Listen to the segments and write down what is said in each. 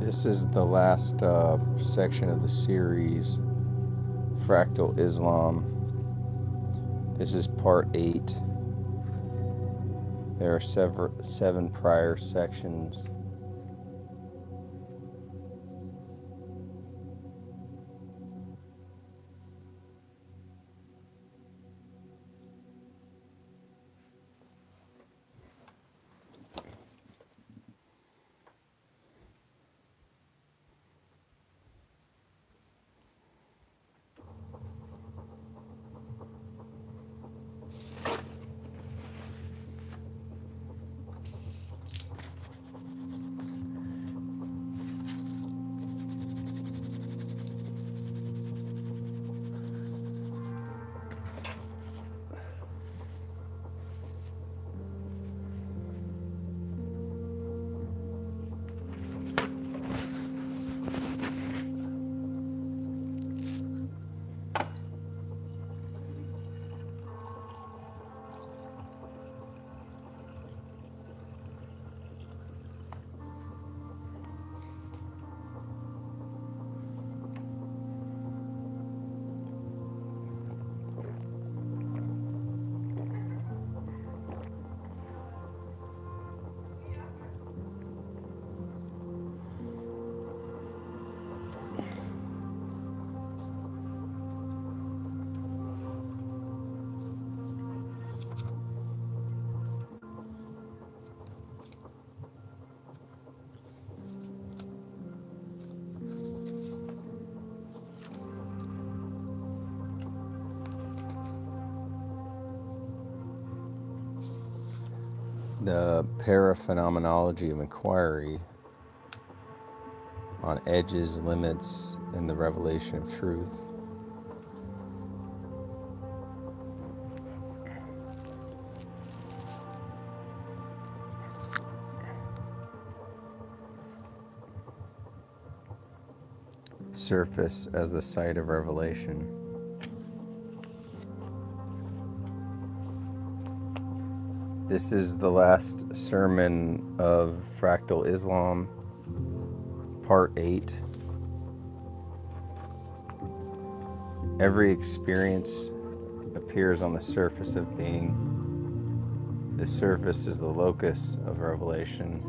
This is the last section of the series, Fractal Islam. This is part 8. There are seven prior sections. The paraphenomenology of inquiry on edges, limits, and the revelation of truth. Surface as the site of revelation. This is the last sermon of Fractal Islam, part 8. Every experience appears on the surface of being. The surface is the locus of revelation,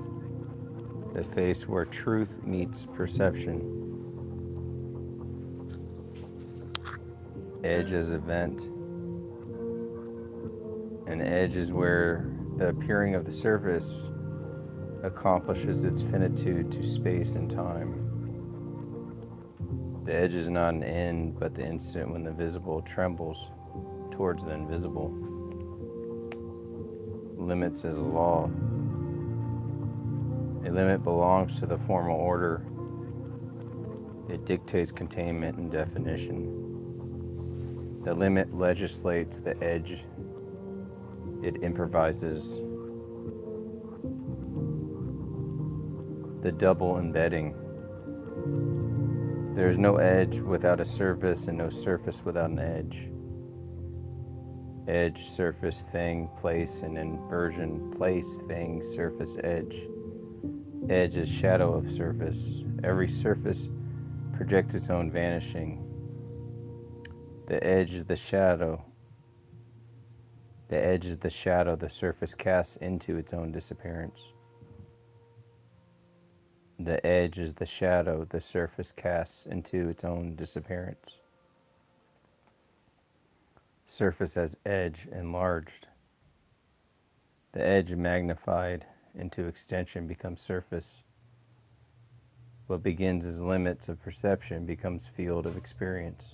the face where truth meets perception. Edge as event. An edge is where the appearing of the surface accomplishes its finitude to space and time. The edge is not an end, but the instant when the visible trembles towards the invisible. Limits as a law. A limit belongs to the formal order. It dictates containment and definition. The limit legislates the edge. It improvises. The double embedding. There is no edge without a surface and no surface without an edge. Edge, surface, thing, place, and inversion. Place, thing, surface, edge. Edge is shadow of surface. Every surface projects its own vanishing. The edge is the shadow. The edge is the shadow the surface casts into its own disappearance. The edge is the shadow the surface casts into its own disappearance. Surface as edge enlarged. The edge magnified into extension becomes surface. What begins as limits of perception becomes field of experience.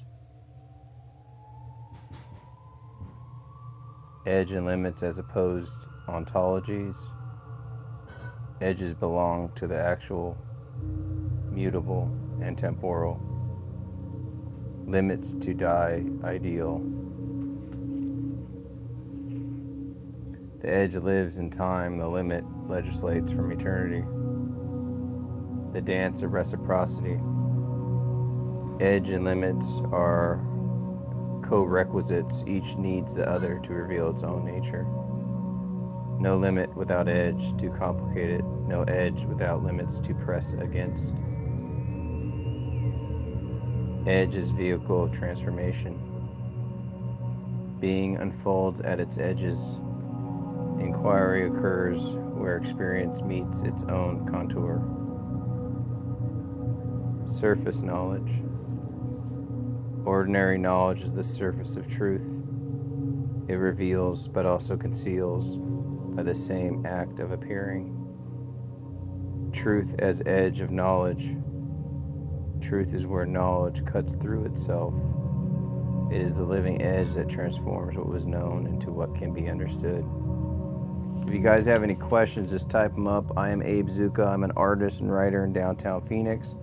Edge and limits as opposed ontologies. Edges belong to the actual, mutable, and temporal. Limits to die ideal. The edge lives in time, the limit legislates from eternity. The dance of reciprocity. Edge and limits are co-requisites, each needs the other to reveal its own nature. No limit without edge, too complicated. No edge without limits to press against. Edge is vehicle of transformation. Being unfolds at its edges. Inquiry occurs where experience meets its own contour. Surface knowledge. Ordinary knowledge is the surface of truth. It reveals but also conceals by the same act of appearing. Truth as edge of knowledge. Truth is where knowledge cuts through itself. It is the living edge that transforms what was known into what can be understood. If you guys have any questions, just type them up. I am Abe Zucca. I'm an artist and writer in downtown Phoenix.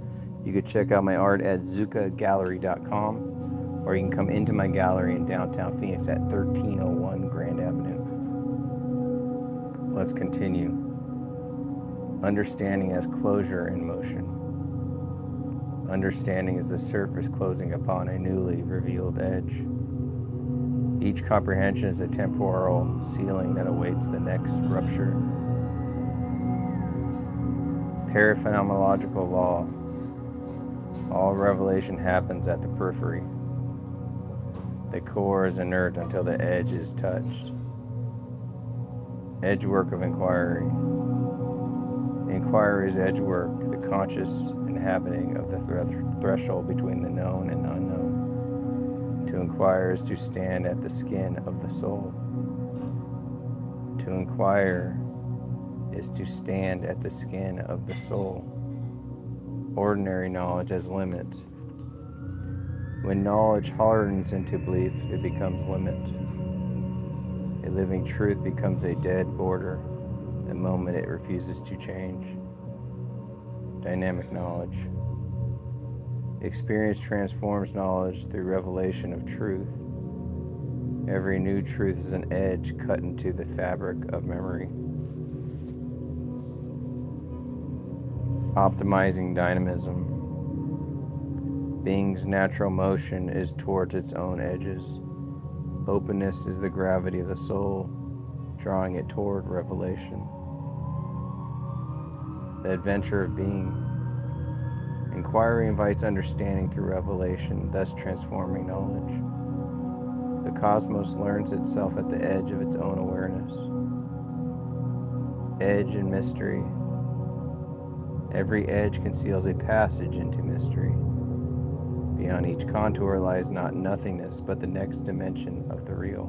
You could check out my art at zuccagallery.com, or you can come into my gallery in downtown Phoenix at 1301 Grand Avenue. Let's continue. Understanding as closure in motion. Understanding is the surface closing upon a newly revealed edge. Each comprehension is a temporal ceiling that awaits the next rupture. Paraphenomenological law. All revelation happens at the periphery. The core is inert until the edge is touched. Edge work of inquiry. Inquiry is edge work, the conscious inhabiting of the threshold between the known and the unknown. To inquire is to stand at the skin of the soul. To inquire is to stand at the skin of the soul. Ordinary knowledge has limit. When knowledge hardens into belief, it becomes limit. A living truth becomes a dead border the moment it refuses to change. Dynamic knowledge. Experience transforms knowledge through revelation of truth. Every new truth is an edge cut into the fabric of memory. Optimizing dynamism. Being's natural motion is towards its own edges. Openness is the gravity of the soul, drawing it toward revelation. The adventure of being. Inquiry invites understanding through revelation, thus transforming knowledge. The cosmos learns itself at the edge of its own awareness. Edge and mystery. Every edge conceals a passage into mystery. Beyond each contour lies not nothingness, but the next dimension of the real.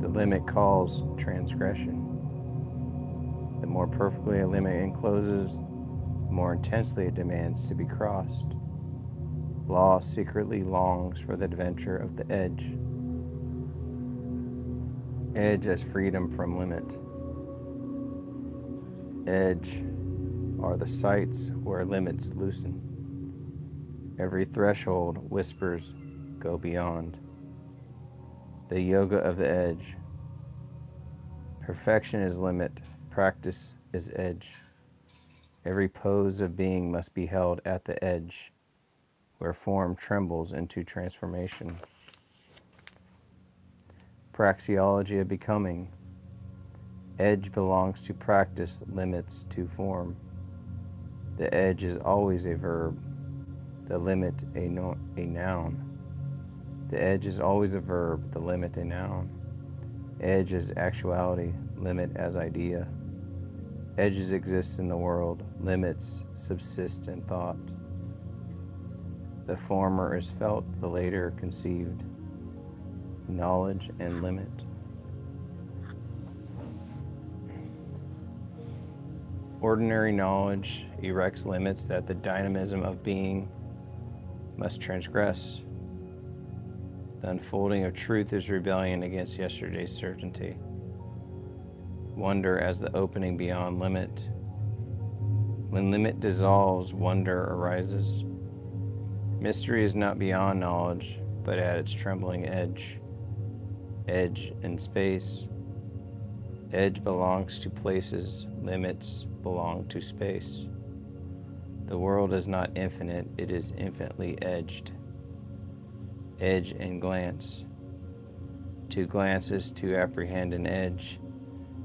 The limit calls transgression. The more perfectly a limit encloses, the more intensely it demands to be crossed. Law secretly longs for the adventure of the edge. Edge as freedom from limit. Edge are the sites where limits loosen. Every threshold whispers, go beyond. The yoga of the edge. Perfection is limit, practice is edge. Every pose of being must be held at the edge, where form trembles into transformation. Praxeology of becoming. Edge belongs to practice, limits to form. The edge is always a verb, the limit a noun. The edge is always a verb, the limit a noun. Edge is actuality, limit as idea. Edges exist in the world, limits subsist in thought. The former is felt, the later conceived. Knowledge and limit. Ordinary knowledge erects limits that the dynamism of being must transgress. The unfolding of truth is rebellion against yesterday's certainty. Wonder as the opening beyond limit. When limit dissolves, wonder arises. Mystery is not beyond knowledge, but at its trembling edge. Edge in space. Edge belongs to places, limits belong to space. The world is not infinite, it is infinitely edged. Edge and glance. To glance is to apprehend an edge.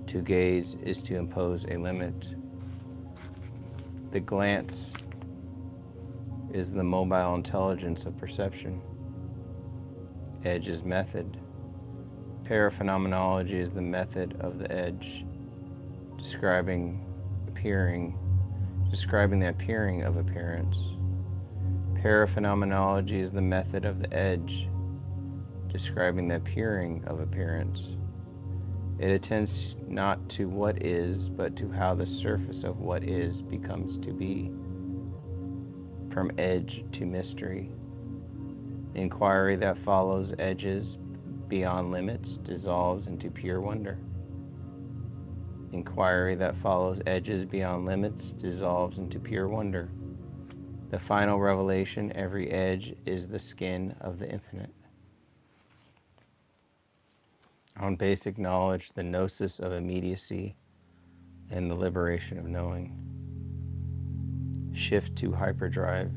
To gaze is to impose a limit. The glance is the mobile intelligence of perception. Edge is method. Paraphenomenology is the method of the edge, describing the appearing of appearance. Paraphenomenology is the method of the edge, describing the appearing of appearance. It attends not to what is, but to how the surface of what is becomes to be. From edge to mystery. Inquiry that follows edges beyond limits dissolves into pure wonder. Inquiry that follows edges beyond limits dissolves into pure wonder. The final revelation, every edge is the skin of the infinite. On basic knowledge, the gnosis of immediacy and the liberation of knowing. Shift to hyperdrive.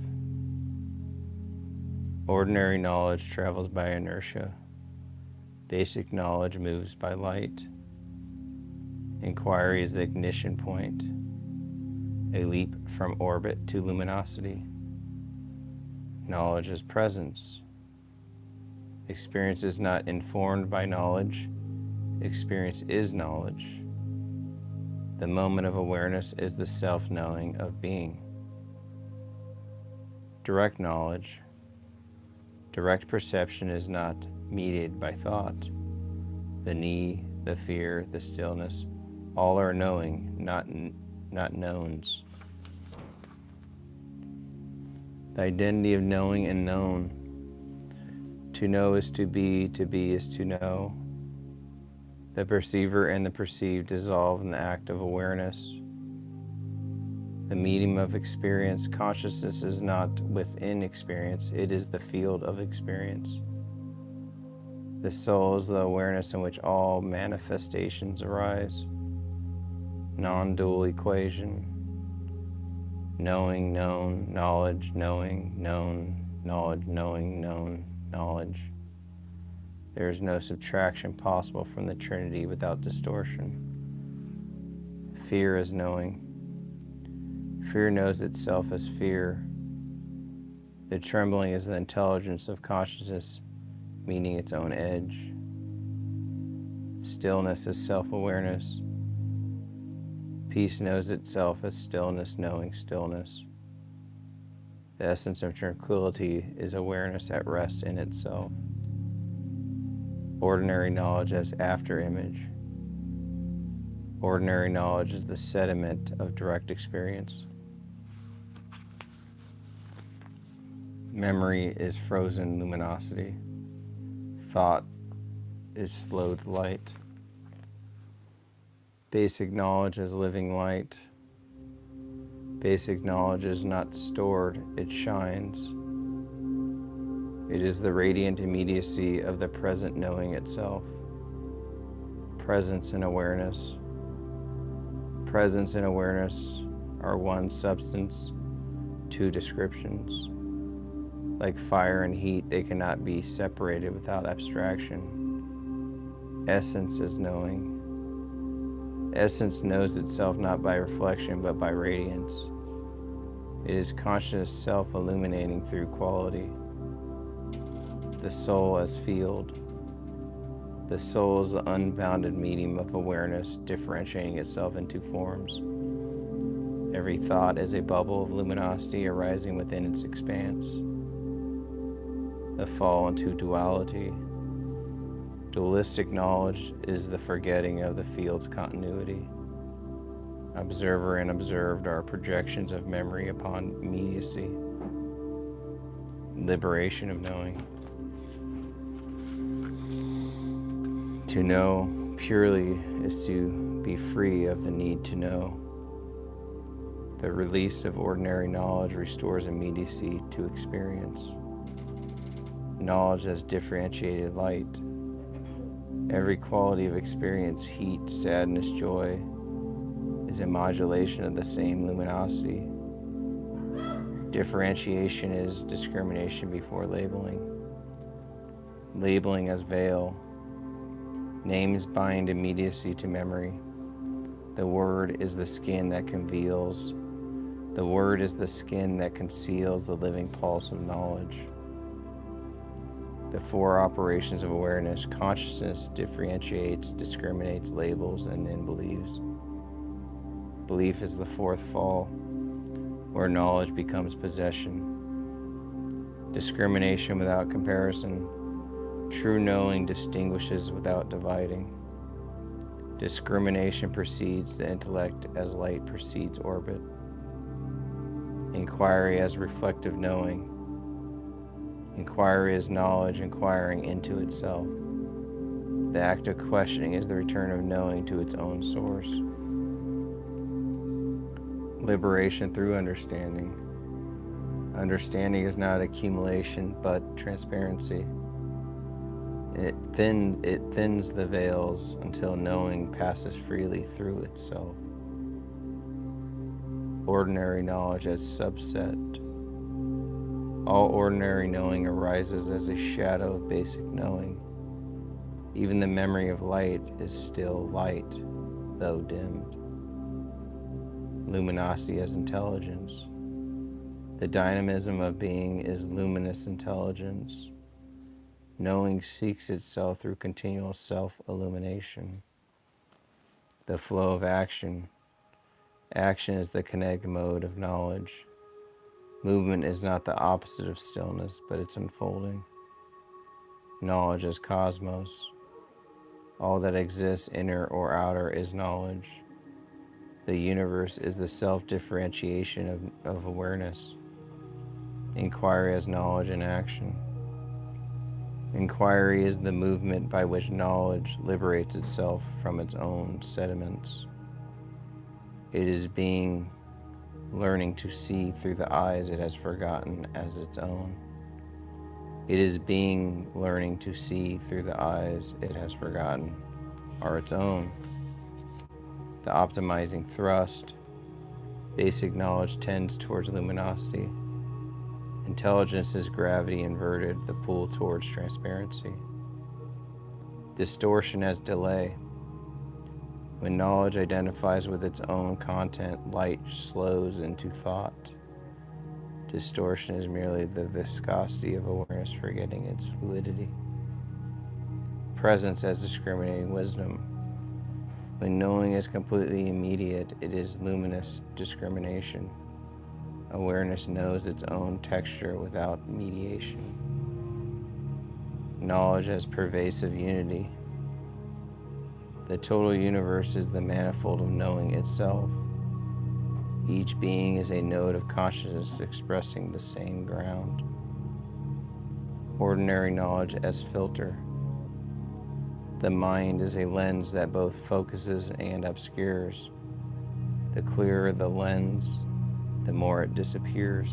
Ordinary knowledge travels by inertia. Basic knowledge moves by light. Inquiry is the ignition point, a leap from orbit to luminosity. Knowledge is presence. Experience is not informed by knowledge. Experience is knowledge. The moment of awareness is the self-knowing of being. Direct knowledge. Direct perception is not mediated by thought. The knee, the fear, the stillness, all are knowing, not knowns. The identity of knowing and known. To know is to be is to know. The perceiver and the perceived dissolve in the act of awareness. The medium of experience, consciousness is not within experience, it is the field of experience. The soul is the awareness in which all manifestations arise. Non-dual equation. Knowing, known, knowledge, knowing, known, knowledge, knowing, known, knowledge. There is no subtraction possible from the Trinity without distortion. Fear is knowing. Fear knows itself as fear. The trembling is the intelligence of consciousness, meaning its own edge. Stillness is self-awareness. Peace knows itself as stillness, knowing stillness. The essence of tranquility is awareness at rest in itself. Ordinary knowledge as after-image. Ordinary knowledge is the sediment of direct experience. Memory is frozen luminosity. Thought is slowed light. Basic knowledge is living light. Basic knowledge is not stored, it shines. It is the radiant immediacy of the present knowing itself. Presence and awareness. Presence and awareness are one substance, two descriptions. Like fire and heat, they cannot be separated without abstraction. Essence is knowing. Essence knows itself not by reflection, but by radiance. It is conscious self-illuminating through quality. The soul as field. The soul is the unbounded medium of awareness, differentiating itself into forms. Every thought is a bubble of luminosity arising within its expanse. The fall into duality. Dualistic knowledge is the forgetting of the field's continuity. Observer and observed are projections of memory upon immediacy. Liberation of knowing. To know purely is to be free of the need to know. The release of ordinary knowledge restores immediacy to experience. Knowledge as differentiated light. Every quality of experience, heat, sadness, joy, is a modulation of the same luminosity. Differentiation is discrimination before labeling. Labeling as veil. Names bind immediacy to memory. The word is the skin that conceals The word is the skin that conceals the living pulse of knowledge. The four operations of awareness: consciousness differentiates, discriminates, labels, and then believes. Belief is the fourth fall, where knowledge becomes possession. Discrimination without comparison. True knowing distinguishes without dividing. Discrimination precedes the intellect as light precedes orbit. Inquiry as reflective knowing. Inquiry is knowledge inquiring into itself. The act of questioning is the return of knowing to its own source. Liberation through understanding. Understanding is not accumulation, but transparency. It thins the veils until knowing passes freely through itself. Ordinary knowledge as subset. All ordinary knowing arises as a shadow of basic knowing. Even the memory of light is still light, though dimmed. Luminosity as intelligence. The dynamism of being is luminous intelligence. Knowing seeks itself through continual self-illumination. The flow of action. Action is the kinetic mode of knowledge. Movement is not the opposite of stillness, but its unfolding. Knowledge as cosmos. All that exists, inner or outer, is knowledge. The universe is the self-differentiation of awareness. Inquiry as knowledge in action. Inquiry is the movement by which knowledge liberates itself from its own sediments. It is being learning to see through the eyes it has forgotten as its own. It is being learning to see through the eyes it has forgotten are its own. The optimizing thrust. Basic knowledge tends towards luminosity. Intelligence is gravity inverted, the pull towards transparency. Distortion as delay. When knowledge identifies with its own content, light slows into thought. Distortion is merely the viscosity of awareness forgetting its fluidity. Presence as discriminating wisdom. When knowing is completely immediate, it is luminous discrimination. Awareness knows its own texture without mediation. Knowledge as pervasive unity. The total universe is the manifold of knowing itself. Each being is a node of consciousness expressing the same ground. Ordinary knowledge as filter. The mind is a lens that both focuses and obscures. The clearer the lens, the more it disappears.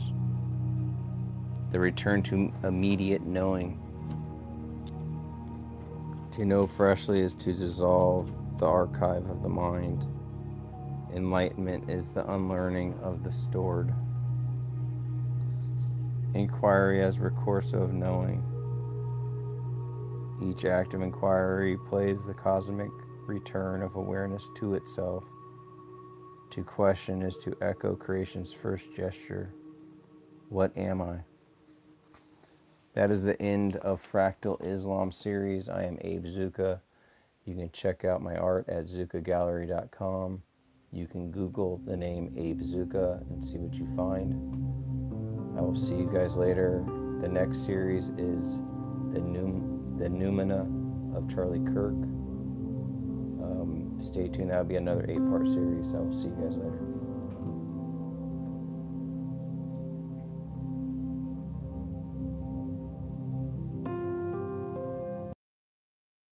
The return to immediate knowing. To know freshly is to dissolve the archive of the mind. Enlightenment is the unlearning of the stored. Inquiry as recurso of knowing. Each act of inquiry plays the cosmic return of awareness to itself. To question is to echo creation's first gesture. What am I? That is the end of Fractal Islam series. I am Abe Zucca. You can check out my art at zuccagallery.com. You can Google the name Abe Zucca and see what you find. I will see you guys later. The next series is the Noumena of Charlie Kirk. Stay tuned. That'll be another 8-part series. I will see you guys later.